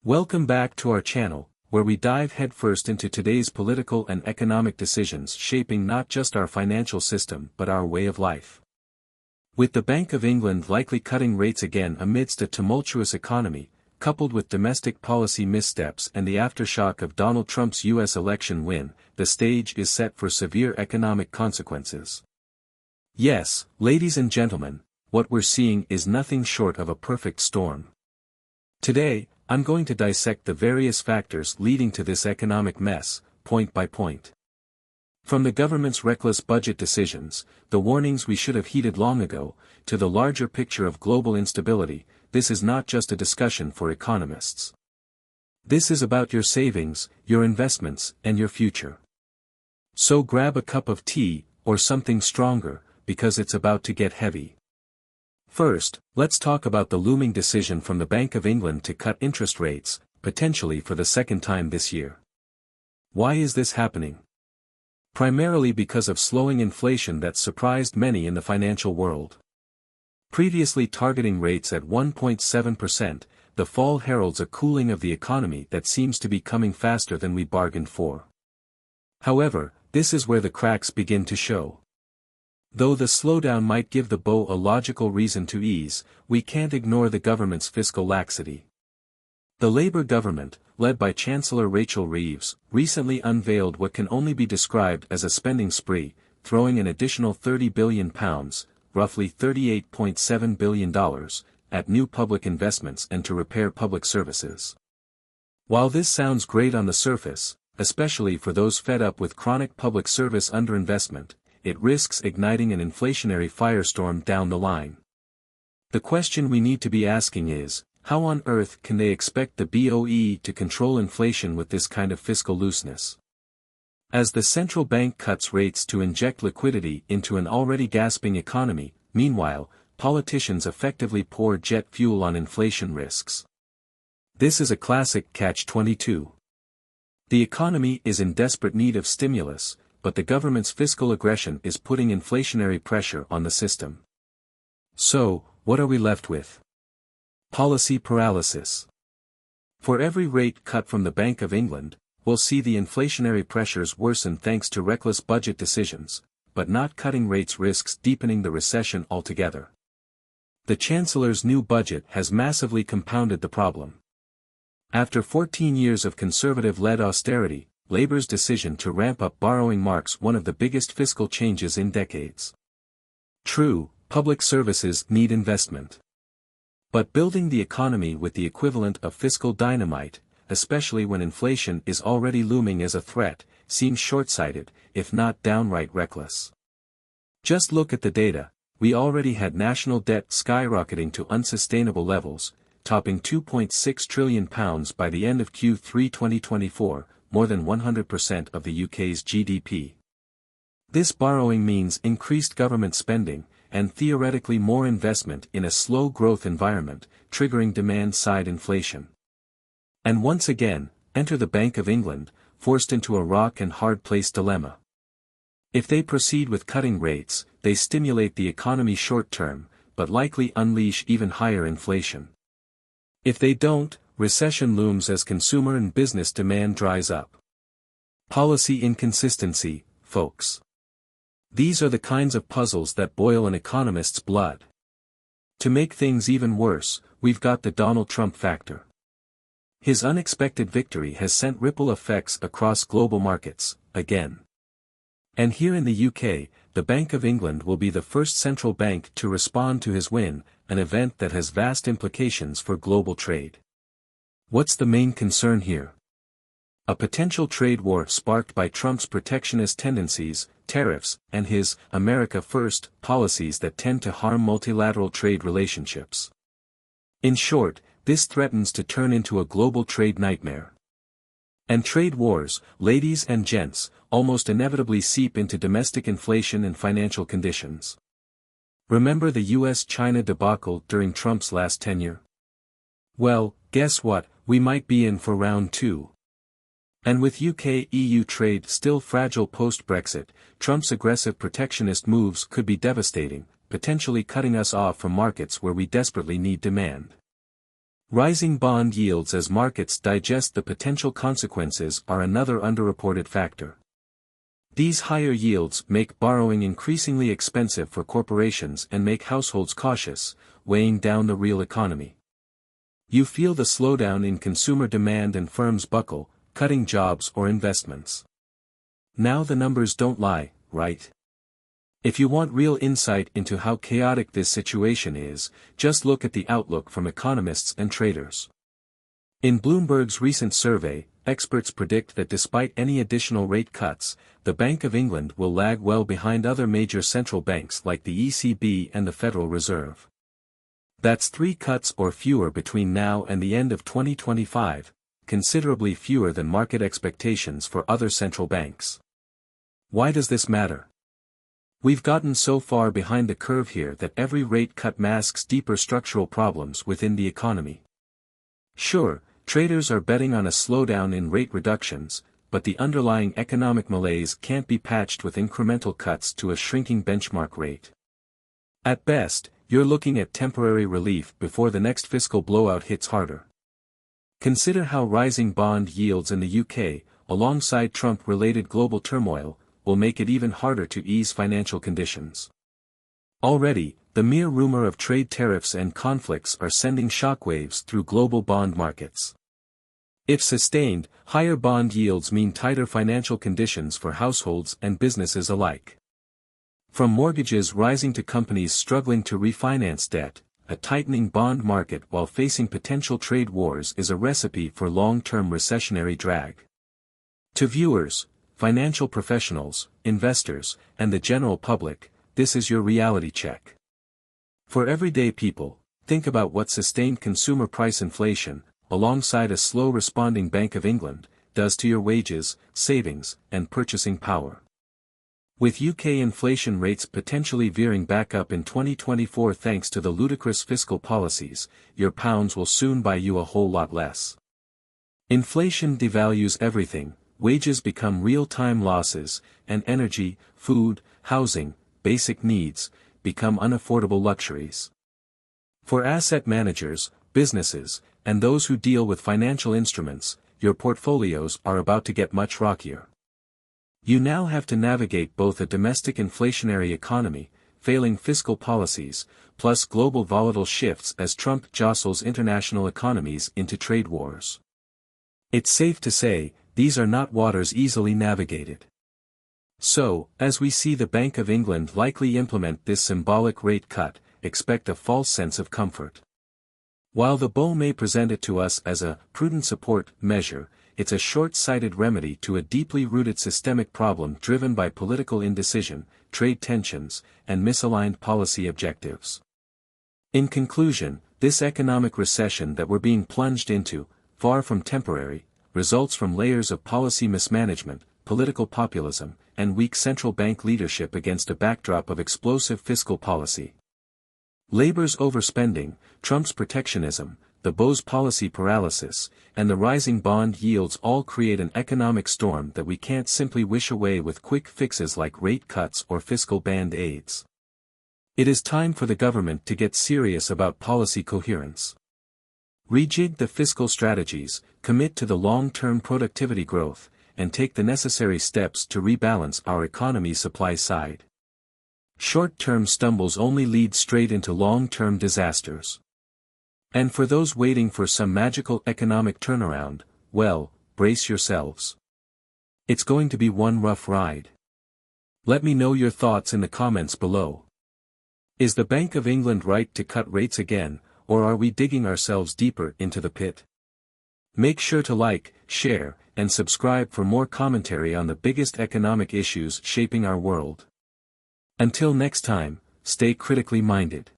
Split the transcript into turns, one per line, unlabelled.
Welcome back to our channel, where we dive headfirst into today's political and economic decisions shaping not just our financial system but our way of life. With the Bank of England likely cutting rates again amidst a tumultuous economy, coupled with domestic policy missteps and the aftershock of Donald Trump's U.S. election win, the stage is set for severe economic consequences. Yes, ladies and gentlemen, what we're seeing is nothing short of a perfect storm. Today, I'm going to dissect the various factors leading to this economic mess, point by point. From the government's reckless budget decisions, the warnings we should have heeded long ago, to the larger picture of global instability, this is not just a discussion for economists. This is about your savings, your investments, and your future. So grab a cup of tea, or something stronger, because it's about to get heavy. First, let's talk about the looming decision from the Bank of England to cut interest rates, potentially for the second time this year. Why is this happening? Primarily because of slowing inflation that surprised many in the financial world. Previously targeting rates at 1.7%, the fall heralds a cooling of the economy that seems to be coming faster than we bargained for. However, this is where the cracks begin to show. Though the slowdown might give the bow a logical reason to ease, we can't ignore the government's fiscal laxity. The Labour government, led by Chancellor Rachel Reeves, recently unveiled what can only be described as a spending spree, throwing an additional £30 billion, roughly $38.7 billion, at new public investments and to repair public services. While this sounds great on the surface, especially for those fed up with chronic public service underinvestment, it risks igniting an inflationary firestorm down the line. The question we need to be asking is, how on earth can they expect the BOE to control inflation with this kind of fiscal looseness? As the central bank cuts rates to inject liquidity into an already gasping economy, meanwhile, politicians effectively pour jet fuel on inflation risks. This is a classic catch-22. The economy is in desperate need of stimulus, but the government's fiscal aggression is putting inflationary pressure on the system. So, what are we left with? Policy paralysis. For every rate cut from the Bank of England, we'll see the inflationary pressures worsen thanks to reckless budget decisions, but not cutting rates risks deepening the recession altogether. The Chancellor's new budget has massively compounded the problem. After 14 years of Conservative-led austerity, Labour's decision to ramp up borrowing marks one of the biggest fiscal changes in decades. True, public services need investment. But building the economy with the equivalent of fiscal dynamite, especially when inflation is already looming as a threat, seems short-sighted, if not downright reckless. Just look at the data. We already had national debt skyrocketing to unsustainable levels, topping £2.6 trillion by the end of Q3 2024, more than 100% of the UK's GDP. This borrowing means increased government spending, and theoretically more investment in a slow-growth environment, triggering demand-side inflation. And once again, enter the Bank of England, forced into a rock-and-hard-place dilemma. If they proceed with cutting rates, they stimulate the economy short-term, but likely unleash even higher inflation. If they don't, recession looms as consumer and business demand dries up. Policy inconsistency, folks. These are the kinds of puzzles that boil an economist's blood. To make things even worse, we've got the Donald Trump factor. His unexpected victory has sent ripple effects across global markets, again. And here in the UK, the Bank of England will be the first central bank to respond to his win, an event that has vast implications for global trade. What's the main concern here? A potential trade war sparked by Trump's protectionist tendencies, tariffs, and his America First policies that tend to harm multilateral trade relationships. In short, this threatens to turn into a global trade nightmare. And trade wars, ladies and gents, almost inevitably seep into domestic inflation and financial conditions. Remember the US-China debacle during Trump's last tenure? Well, guess what, we might be in for round two. And with UK-EU trade still fragile post-Brexit, Trump's aggressive protectionist moves could be devastating, potentially cutting us off from markets where we desperately need demand. Rising bond yields as markets digest the potential consequences are another underreported factor. These higher yields make borrowing increasingly expensive for corporations and make households cautious, weighing down the real economy. You feel the slowdown in consumer demand and firms buckle, cutting jobs or investments. Now the numbers don't lie, right? If you want real insight into how chaotic this situation is, just look at the outlook from economists and traders. In Bloomberg's recent survey, experts predict that despite any additional rate cuts, the Bank of England will lag well behind other major central banks like the ECB and the Federal Reserve. That's 3 cuts or fewer between now and the end of 2025, considerably fewer than market expectations for other central banks. Why does this matter? We've gotten so far behind the curve here that every rate cut masks deeper structural problems within the economy. Sure, traders are betting on a slowdown in rate reductions, but the underlying economic malaise can't be patched with incremental cuts to a shrinking benchmark rate. At best, you're looking at temporary relief before the next fiscal blowout hits harder. Consider how rising bond yields in the UK, alongside Trump-related global turmoil, will make it even harder to ease financial conditions. Already, the mere rumor of trade tariffs and conflicts are sending shockwaves through global bond markets. If sustained, higher bond yields mean tighter financial conditions for households and businesses alike. From mortgages rising to companies struggling to refinance debt, a tightening bond market while facing potential trade wars is a recipe for long-term recessionary drag. To viewers, financial professionals, investors, and the general public, this is your reality check. For everyday people, think about what sustained consumer price inflation, alongside a slow-responding Bank of England, does to your wages, savings, and purchasing power. With UK inflation rates potentially veering back up in 2024 thanks to the ludicrous fiscal policies, your pounds will soon buy you a whole lot less. Inflation devalues everything. Wages become real-time losses, and energy, food, housing, basic needs, become unaffordable luxuries. For asset managers, businesses, and those who deal with financial instruments, your portfolios are about to get much rockier. You now have to navigate both a domestic inflationary economy, failing fiscal policies, plus global volatile shifts as Trump jostles international economies into trade wars. It's safe to say, these are not waters easily navigated. So, as we see the Bank of England likely implement this symbolic rate cut, expect a false sense of comfort. While the bull may present it to us as a prudent support measure, it's a short-sighted remedy to a deeply rooted systemic problem driven by political indecision, trade tensions, and misaligned policy objectives. In conclusion, this economic recession that we're being plunged into, far from temporary, results from layers of policy mismanagement, political populism, and weak central bank leadership against a backdrop of explosive fiscal policy. Labor's overspending, Trump's protectionism, the Bow's policy paralysis, and the rising bond yields all create an economic storm that we can't simply wish away with quick fixes like rate cuts or fiscal band-aids. It is time for the government to get serious about policy coherence. Rejig the fiscal strategies, commit to the long-term productivity growth, and take the necessary steps to rebalance our economy's supply side. Short-term stumbles only lead straight into long-term disasters. And for those waiting for some magical economic turnaround, well, brace yourselves. It's going to be one rough ride. Let me know your thoughts in the comments below. Is the Bank of England right to cut rates again, or are we digging ourselves deeper into the pit? Make sure to like, share, and subscribe for more commentary on the biggest economic issues shaping our world. Until next time, stay critically minded.